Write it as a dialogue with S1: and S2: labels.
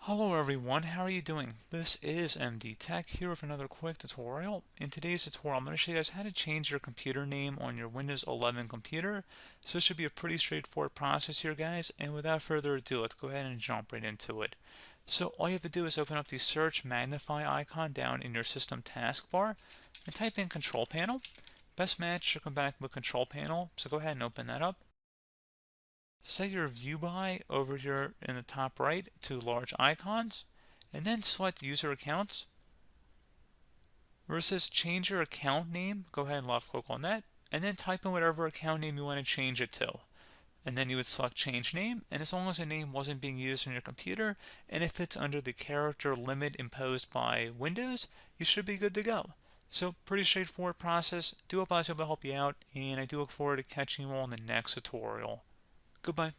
S1: Hello everyone, how are you doing? This is MD Tech here with another quick tutorial. In today's tutorial, I'm going to show you guys how to change your computer name on your Windows 11 computer. So it should be a pretty straightforward process here, guys. And without further ado, let's go ahead and jump right into it. So all you have to do is open up the search magnify icon down in your system taskbar and type in control panel. Best match should come back with control panel, so go ahead and open that up. Set your view by over here in the top right to large icons, and then select user accounts. Where it says change your account name, go ahead and left click on that, and then type in whatever account name you want to change it to. And then you would select change name, and as long as the name wasn't being used on your computer and it fits under the character limit imposed by Windows, you should be good to go. So pretty straightforward process. Do hope I was able to help you out, and I do look forward to catching you all in the next tutorial. Goodbye.